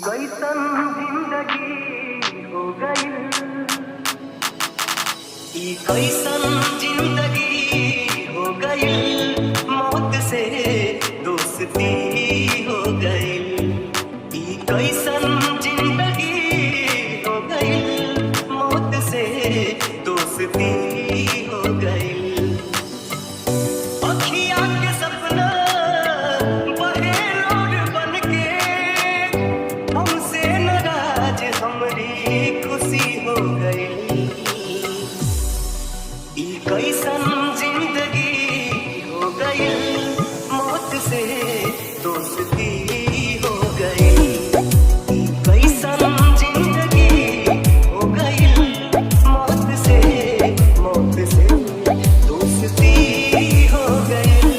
कैसन जिंदगी हो गई, कैसन जिंदगी हो गई, मौत से दोस्ती हो गई। कैसन जिंदगी हो गई, मौत से दोस्ती हो गई। कैसन जिंदगी हो गई, मौत से दोस्ती हो गई। कैसन जिंदगी हो गई, मौत से दोस्ती हो गई।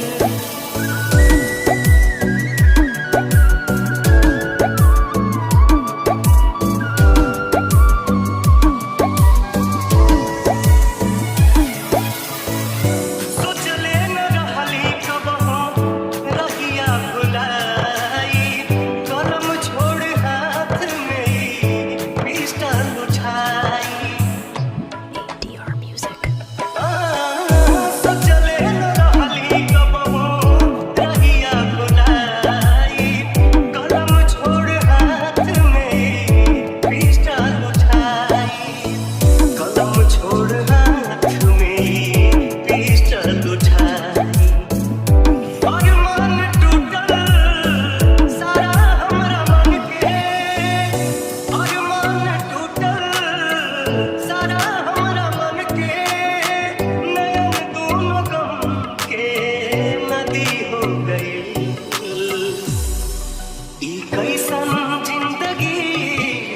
कैसन जिंदगी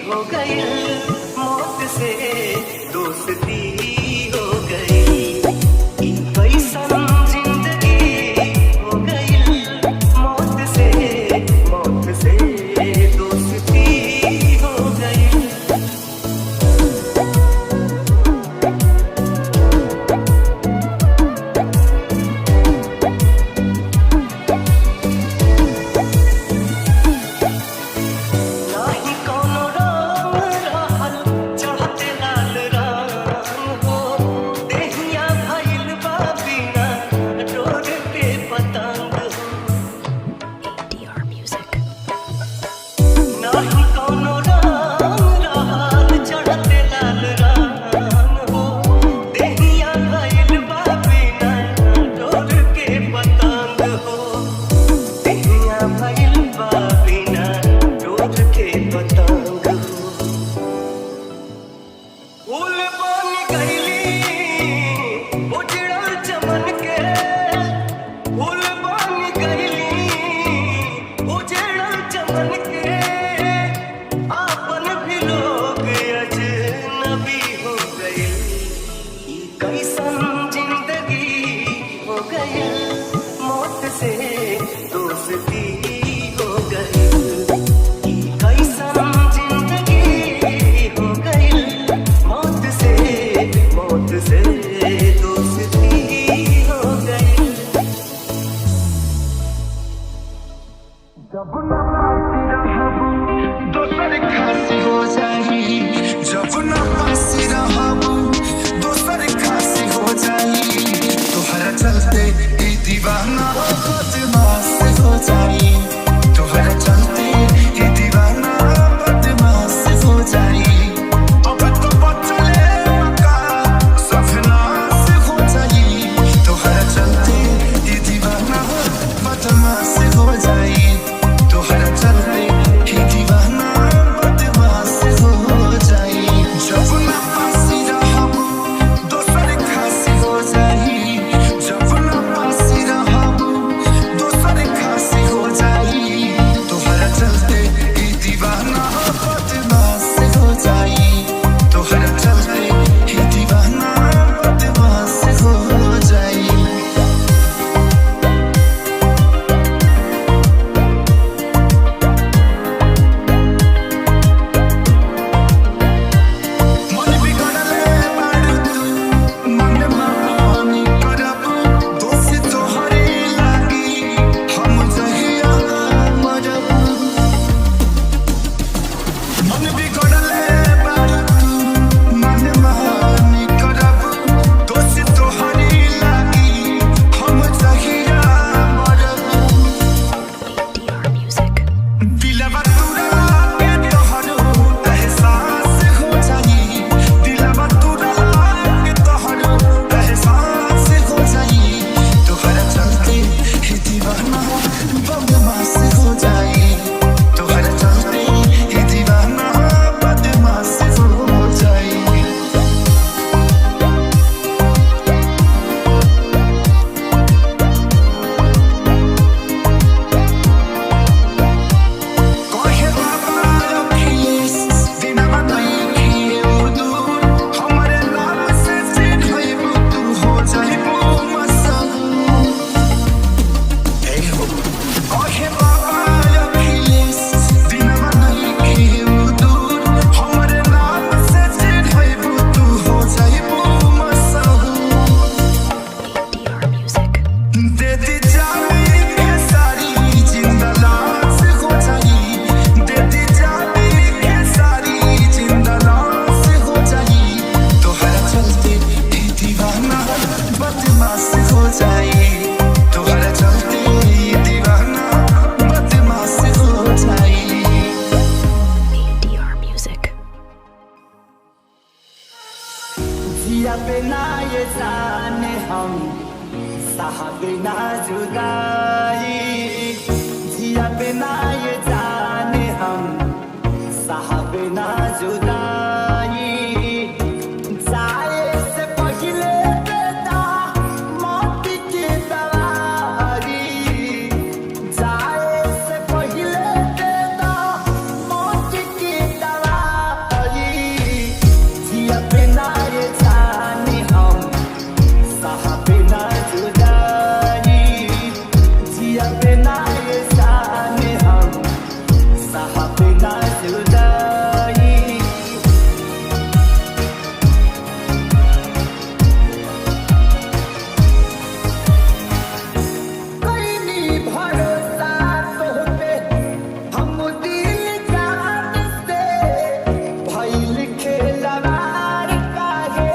हो गई, मौत से दोस्ती हो गई। कैसन जिंदगी हो गई, मौत से दोस्ती हो गई। कैसन जिंदगी हो गई, मौत से दोस्ती हो गई। कैसन जिंदगी हो गई, मौत से दोस्ती हो गई। जब ना पासी रहबू दोसर खासी हो जाई, जब ना पासी रहबू दोसर खासी हो जाई। तोहरा चलते ई दीवाना बदमाश हो जाई, तोहरा चलते ई दीवाना बदमाश हो जाई। अब तो बचले मका सफनास हो जाई, तोहरा चलते ई दीवाना बदमाश हो जाई तोहरा चलते ही दीवाना बदमाश हो जाई जब ना पासी रहबू दोसर खासी हो जाई जब ना पासी रहबू दोसर खासी हो जाई तोहरा चलते ही दीवाना बदमाश हो जाई तोहरा चलते ही दीवाना बदमाश हो जाई मन बिगड़ले बारू तू मन मानी करबू दोष तोहरे लागी हम जहिया मरबू मन बिगड़ले बारू तू मन मानी करबू दोष तोहरे लागी हम जहिया मरबू दिलवा तुरा के तोहरो एहसास हो जाई दिलवा तुरा के तोहरो एहसास हो जाई तोहरा चलते ही दीवाना बदमाश हो जाई तोहरा चलते ही दीवाना बदमाश हो जाई कहे बाबा अखिलेश दिनवा नइखे दूर हमरे नाम से चिन्हइबू तू हो जाइबू मशहूर हे हो कहे बाबा अखिलेश दिनवा नइखे दूर हमरे नाम से चिन्हइबू तू हो जाइबू मशहूर दे दी जानी के सारी जिंदा लाश हो जाई दे दी जानी के सारी जिंदा लाश हो जाई तोहरा चलते ही दीवाना बदमाश हो जाई तोहरा चलते ही दीवाना बदमाश हो जाई ADR Music. जिया बिना ये जाने हम सहा बिना जुदाई जिया बिना ये जाने हम सहा बिना जुदाई जाए से पहले बेटा मौत की दवाई जाए से पहले बेटा मौत की दवाई जिया बिना ये जाने हम सहा बिना जुदाई जिया बिना ये जाने हम सहा बिना जुदाई कोई नहीं भरोसा तोहपे हम दिल जान से भइल खेलवार काहे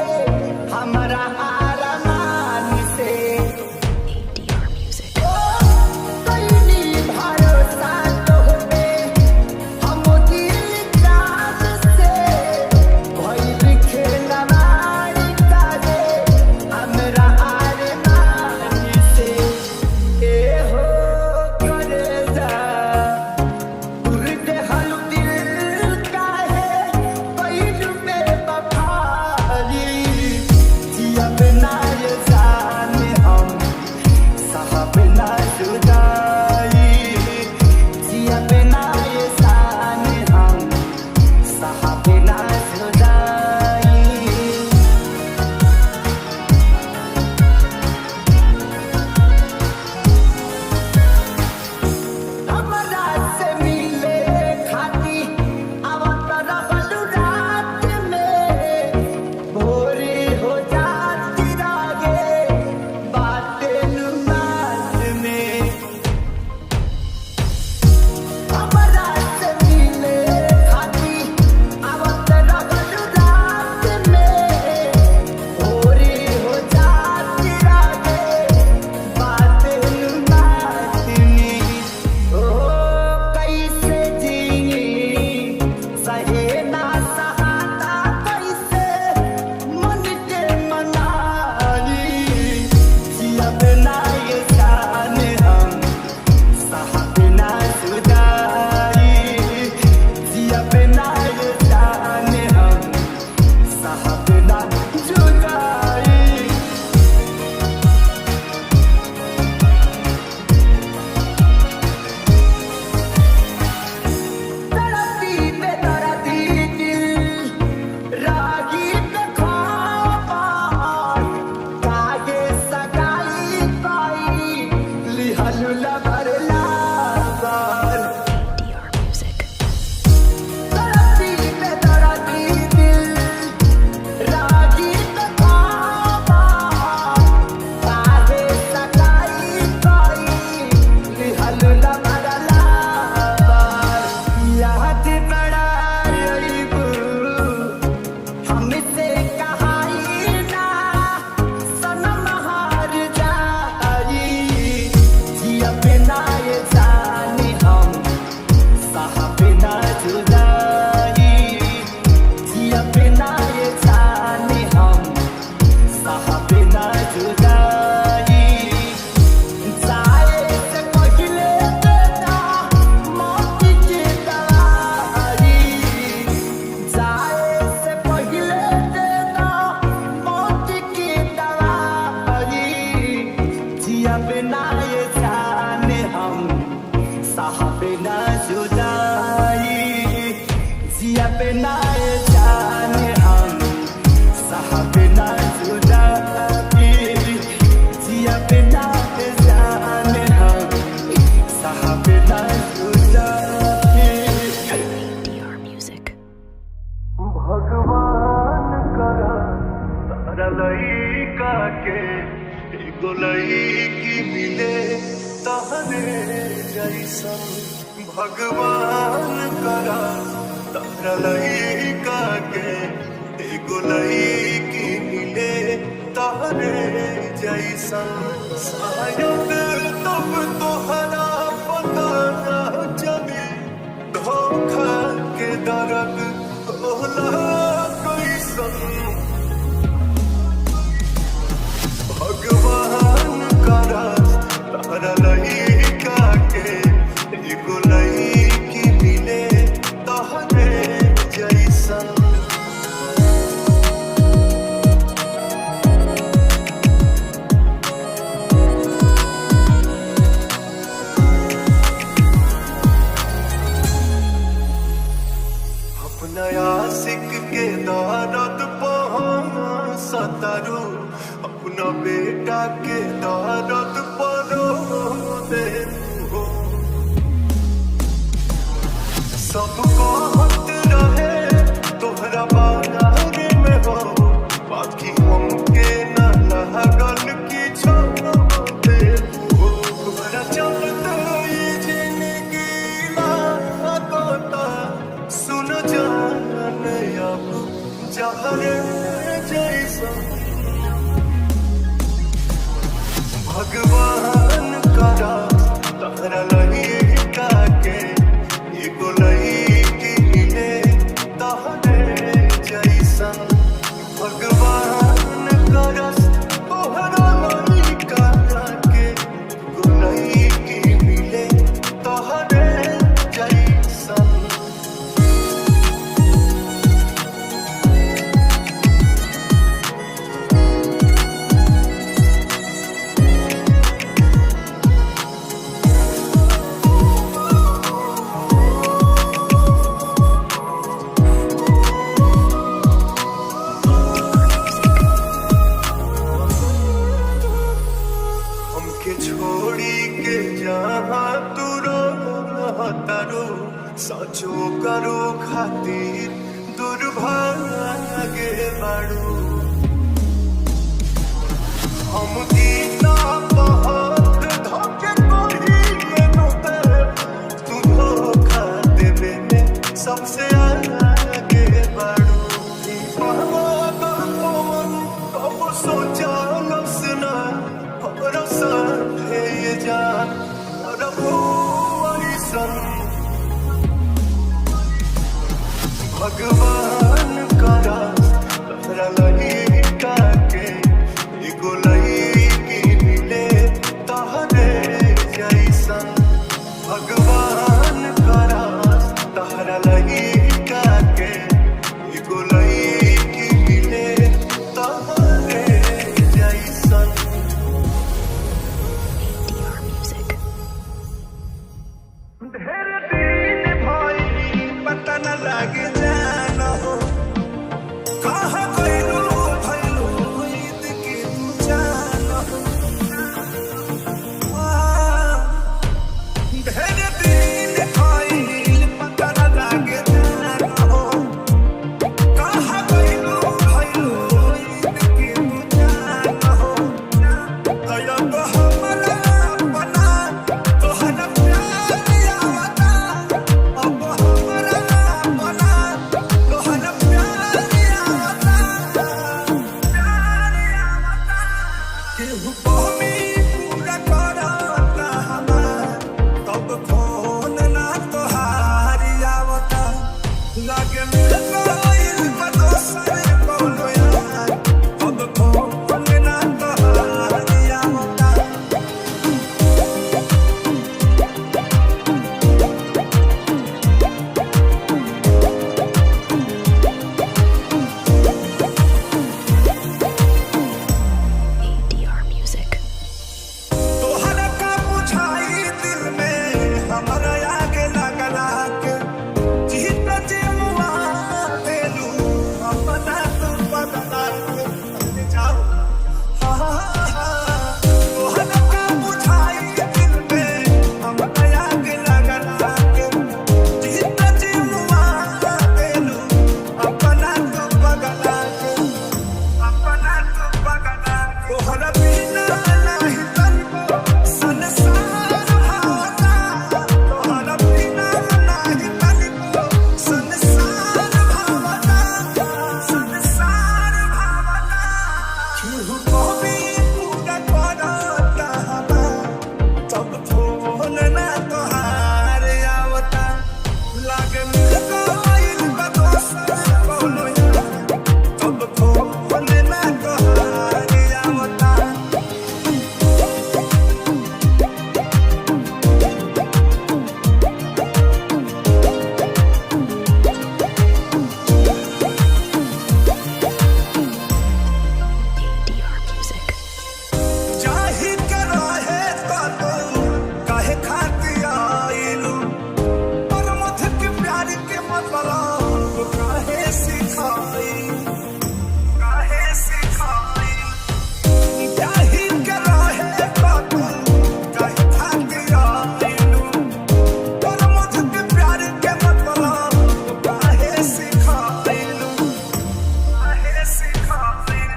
हमरा आरमान से ADR Music. कोई नहीं हलुला भरला बार ADR Music. तड़पी पे तड़पी दिल रागी पे खावा काहे सकाई कोई हलुला भरला बार याद बड़ा रईबू हमसे कहाई ना सनम हार जाई जिया बिना ये जाने हम सहा बिना जुदाई जिया बिना ये जाने हम सहा बिना जुदाई जाए से पहले तेरा मौत की दवाई जाए से पहले तेरा मौत की दवाई जिया बिना ये जाने हम सहा बिना जुदाई जिया बिना ये जाने हम सहा बिना जुदाई जिया बिना ये जाने हम सहा बिना जुदाई ADR Music. भगवान करा तारा लइका के एगो लइकी मिले तहरे जैसन भगवान करा तारा लइका के एगो लइकी मिले तहरे जैसन शायद तब तोहरा पता न चले धोखा के दर्द होला कैसन भगवान करा तारा लइका के एगो लइकी मिले तहरे जैसन अपना आशिक के दर्द पहुँच सतारू अपना बेटा के दर्द परो दे हो सबको हक रहे तोहरा बारे में हो बाकी हमके न लगल की छोड़ दे हो तोहरा चलते ये जिंदगी लागता सुन जान अब जहरे जैसन भगवान करा तारा लइका के एगो लइकी मिले तहरे जैसन भगवान करा तोहरा लइका के एगो लइकी मिले तहरे जैसन हमके छोड़ी के जहाँ तू रहतारो सचो करो खातिर दुर्भाग्य बाड़ू हम गीता बहुत धोखे कोई नोते तू धोखा देवे में सबसे आगे बाड़ू कब सोचा लसना ये जान भगवान करा तारा लइका के एगो लइकी मिले तहरे जैसन भगवान करा तारा लइका के एगो लइकी मिले तहरे जैसन ADR Music. ढेर दिन भाई पता न लगे जान हो ना तोहार आवता लागे मिलता आइल बदोसर कोनो यार अब फोन ना तोहार आवता ADR Music. चाही के रहे तो काहे खातिर आइलू पर मथ के प्यार के मतलब काहे सिखाई चाही के रहे तो काहे खातिर आइलू पर मथ के प्यार के मतलब काहे सिखाइलू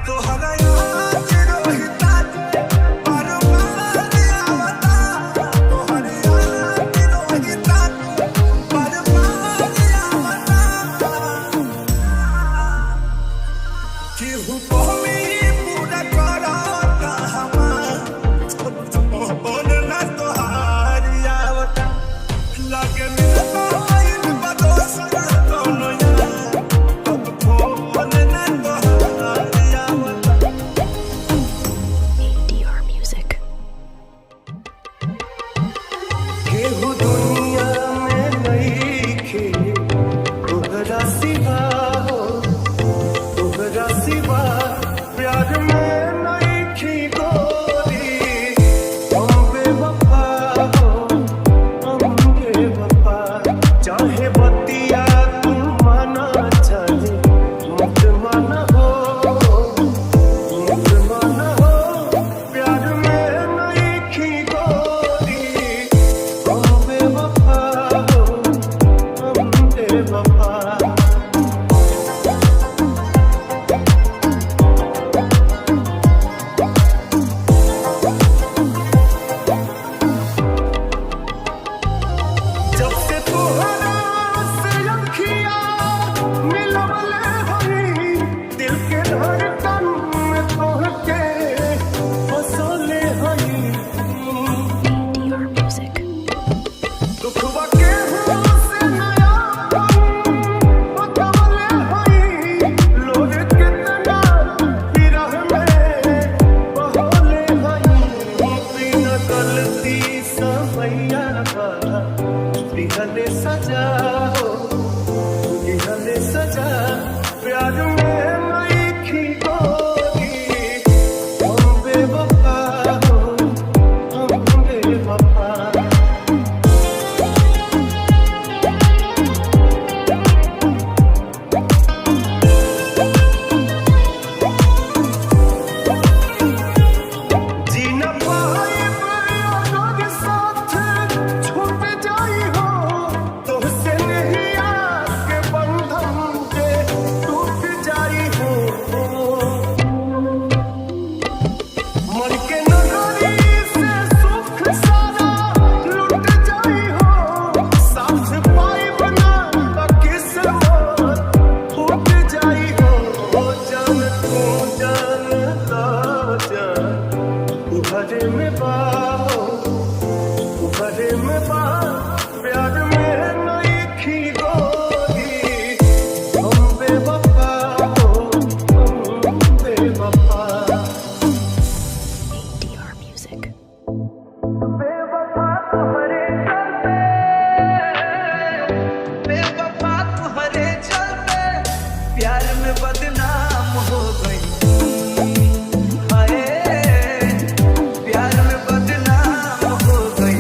तोहरा याद रोहिता बार बार आवता तोहरा याद रोहिता बार बार आवता केहू कहमी पूरा करता हमार फोन ना तोहार आवता लागे मिलता आइल बदोसर कोनो यार अब फोन ना तोहार आवता ADR Music. केहू दुनिया में नइखे तोहरा सिवा हो तोहरा सिवा प्यार में नइखे गोरी हम बेवफा हो हम बेवफा चाहे बतिया तू माना चाहे मत माना हो प्यार में नइखे गोरी हम बेवफा हो हम बेवफा जब से तोहरा से अखियाँ मिलवले हई दिल के धड़कन में तोहके बसोले हई ADR Music. दुखवा के से नया बतावले हई लोग कितना विरह में बहोले हई बिना गलती समैया दिहले सजा हो दिहले सजा प्यार में नइखे गोरी हम बेवफा हो हम बेवफा जीना पाइब यादों के साथ छूट जाई हो तोहसे नहीं आके बंधन के टूट जाई हो मन के नगरी से सुख सारा लुट जाई हो साथ पाइब ना तो किस्मत फूट जाई हो जान तू जान ला जान उभरे में बाहो उभरे में बा प्यार में नइखे गोरी हम बेवफा हो हम बेवफा ADR Music. बेवफा तुम्हारे चलते बेवफा तुहरे चलते प्यार में बदनाम हो गई हाय प्यार में बदनाम हो गई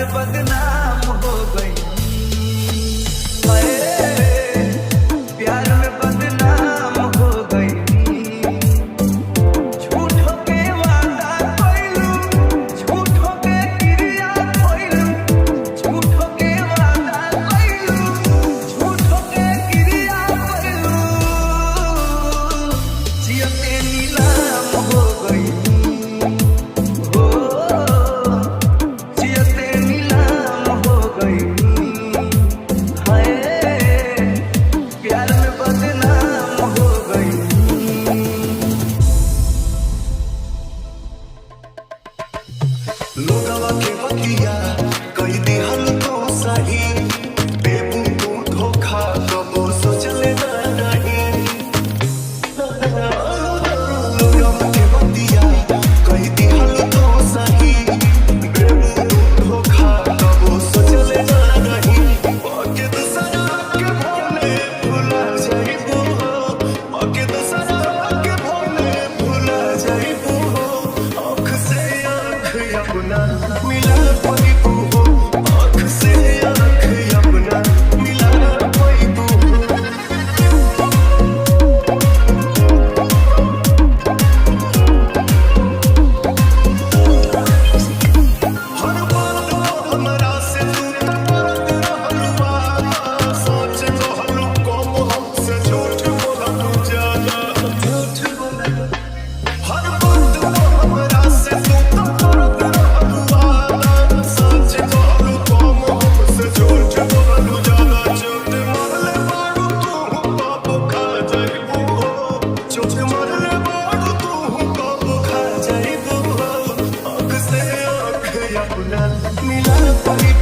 में बदनाम हो गई, हाय प्यार में बदनाम हो गई। झूठो के वादा कइलू, झूठो के क्रिया कइलू, झूठो के वादा कइलू, झूठो के क्रिया कइलू। जियते नीलाम हो गई, हो जियते नीलाम हो गई, हाय प्यार में बदनाम हो गई। लोगवा के बकिया कई दिहल तो सही, बेबू तू धोखा कबो सोचले ना नहीं। लोगवा के बकिया कई दिहल तो सही, बेबू तू धोखा कबो सोचले ना नहीं। आके दूसरा के भोले भुला जाइबू हो, आके दूसरा के भोले भुला जाइबू हो। आँख से आँख अपना मिला पाइबू हो, आँख से आँख अपना मिला पाइबू हो। हर बात हमरा से तू करत रहलू वादा, सोच कहलू कम हमसे झूठ बोललू ज्यादा, झूठ बोललू। हर बात हमरा से तू करत रहलू वादा, सोच कहलू कम हमसे झूठ बोललू ज्यादा। चोट मारले बारू तू कब खा जाइबू हो, चोट मारले बारू तू कब खा जाइबू हो। आँख से आँख अपना मिला पाइबू